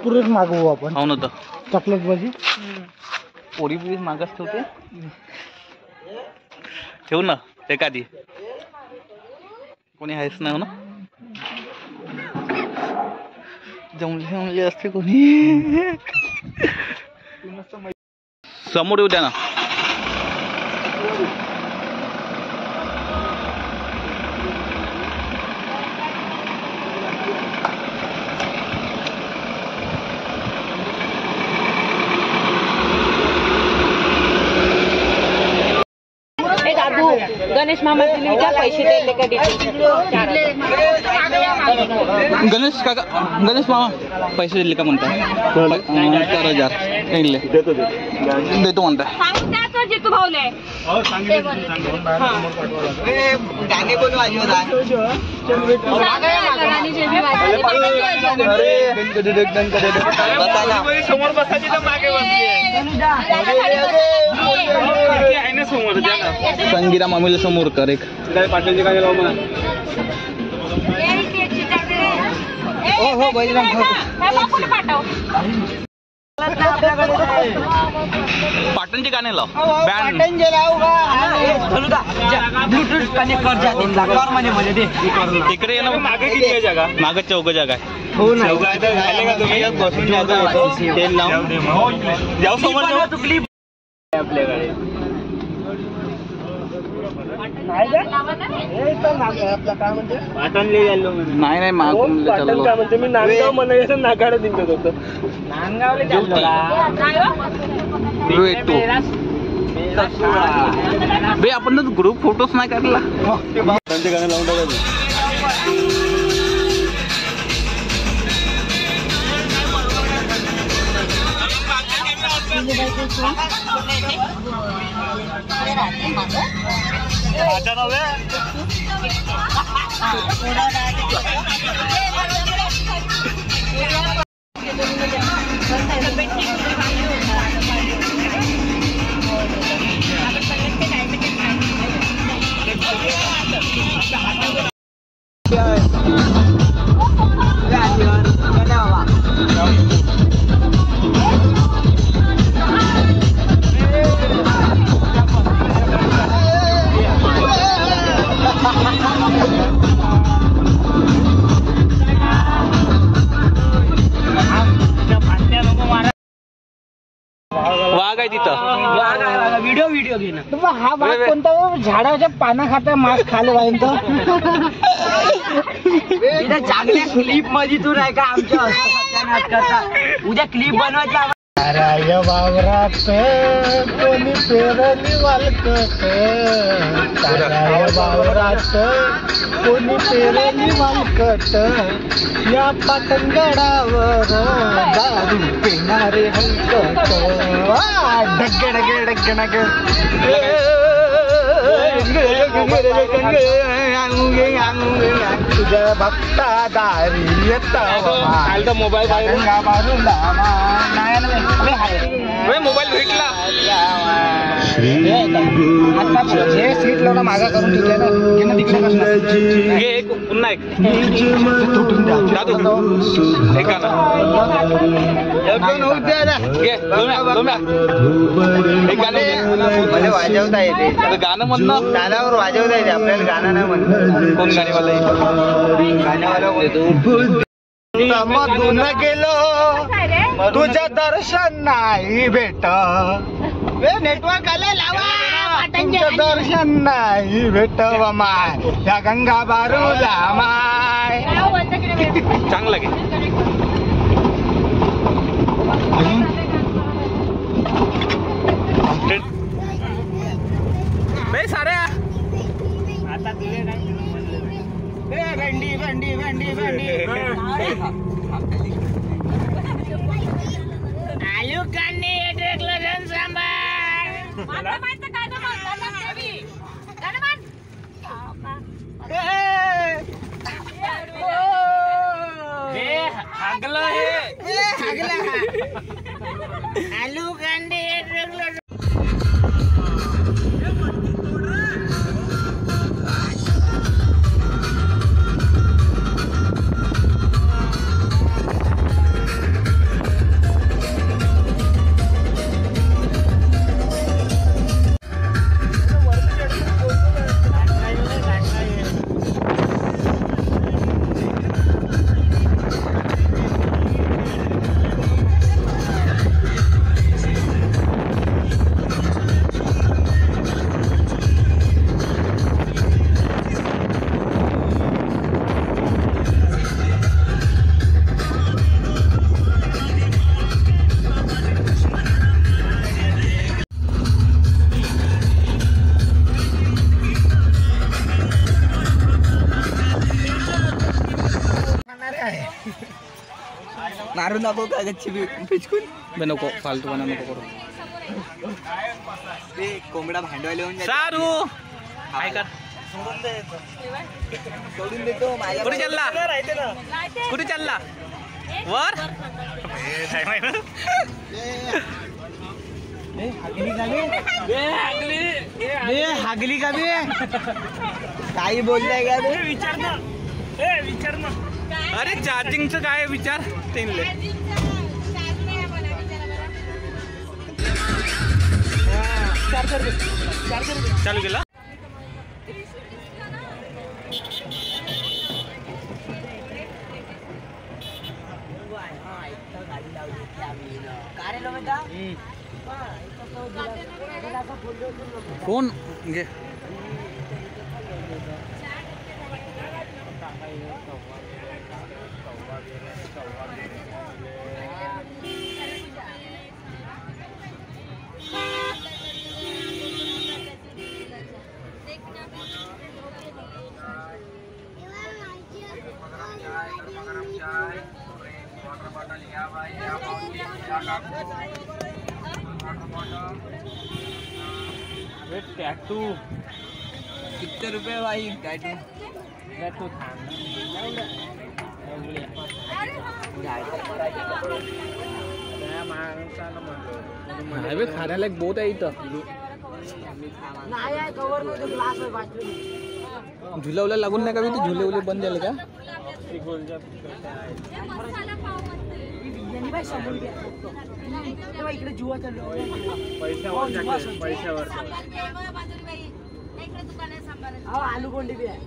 पुरेच मागवू आपण. हो ना तर चॉकलेट भाजी पोरी पुरी मागच ठेवते. ठेवू ना एखादी. कोणी आहेच नाही ना जमले असते कोणी. समोर येऊ द्या ना. गणेश मामा पैसे दिले का गणेश काका गणेश मामा पैसे दिले का म्हणताय. 4,000 देतो म्हणताय. जितू भाऊले गाणे कोण वाजवतात. समोर बसायची तर मागे संगीरा मामीला समोर कर एक. पाटीलची गाणी लाव म्हणा. हो बजरंग पाटणची गाणे लाव. ब्लूटूथ कनेक्ट कर जा मध्ये दे. इकडे ये ना. मागे किती आहे जागा. मागे चौक जागा आहे. हो ना बसून जाऊ समोर चुकली आपल्याकडे. पाटणले गेलो नाही नाही माग पाटण काय म्हणते. मी नांदगाव म्हणायचं नागाडा दिसत होतं. बे आपण तर ग्रुप फोटोच नाही काढला. त्यांचे गाणे लावून टाकायचे. वाघ आहे तिथं. व्हिडिओ घेणं. हा वाघ कोणता झाडाच्या पाना खाता मास्क खाले पाहिजे. चांगल्या क्लिप मध्ये तू नाही का आमच्या करता. उद्या क्लिप बनवायची. राय वावरात कोणी पेरली वालकट. राय वावरात कोणी पेरली वालकट. या पाटणगडावर दारू पिणारे हलकट. डगे डगे डगे डगे तुझ्या भक्ता दारी येता मोबाईल मोबाईल भेटला. सीट लावला मागा करून घे पुन्हा एक. वाजवता येते. गाणं म्हणणं गाण्यावर वाजवता येते. आपल्याला गाणं नाही म्हणत. कोण मधून गेलो तुझं दर्शन नाही भेट. नेटवर्क आलं लावा. तुझं दर्शन नाही भेट माय या गंगा बारूला माय. चांगला घे. साऱ्या आता तुझे भेंडी भेंडी भेंडी भेंडी आलू कांदे ढेकलं सांबार. आलू कांदे ढेकलं. मारू नको का गच्ची पिचकून बे नको फालतूपणा नको करू. ते कोंबडा भांडवायला येऊन सारू काय कर सोडून देतो माझ्या कुठे चालला राहते ना कुठे चालला वर हागली का बे काही बोलताय का बे विचार ना विचार ना. अरे चार्जिंगचं काय विचार तीनले चालू केला. फोन घे. टॅटू किती रुपये भाई टॅटू टॅटू हायवे खाण्याला एक बोट आहे इथं. झुलावला लागून नाही का ते झुले उले बंद झाले का. पैशावर आलू कोंडी बी आहे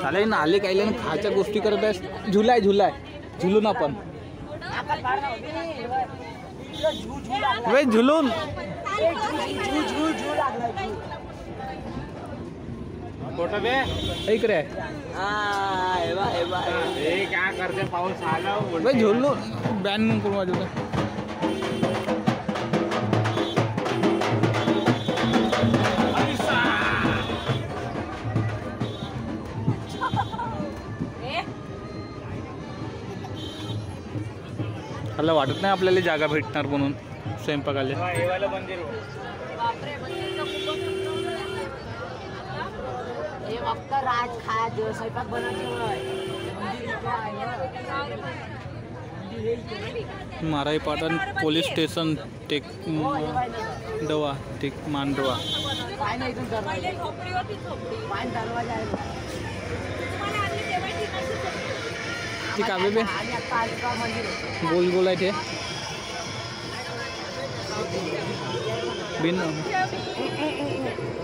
चालेल ना आले काही खायच्या गोष्टी करत आहेस. झुलाय झुलाय झुलून आपण वे झुलून फोटो बे इकडे काय करते पाऊस आला वे झुलून बॅन करून वाजवलं. मला वाटत नाही आपल्याला जागा भेटणार म्हणून स्वयंपाकाला. मंदिर राज खा स्वयंपाक माराई पाटण पोलीस स्टेशन टेक डवा टेक मांडवा. ठीक आहे बे गोल गोल आहे ते बिन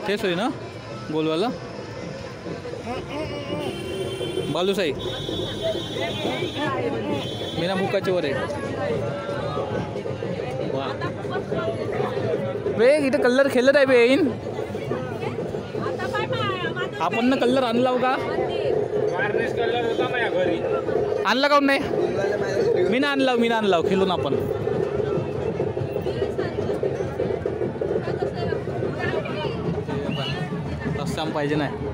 तेच होई ना गोलवाला बालूसाई बिना भुकाचे वर आहे. वा बे इथं कलर खेळत आहे बे येईन आपण ना कलर आणला का वारनेस कलर होता माझ्या घरी आणला काऊन नाही मी ना आणला खेळून आपण. रस्त्याम पाहिजे नाही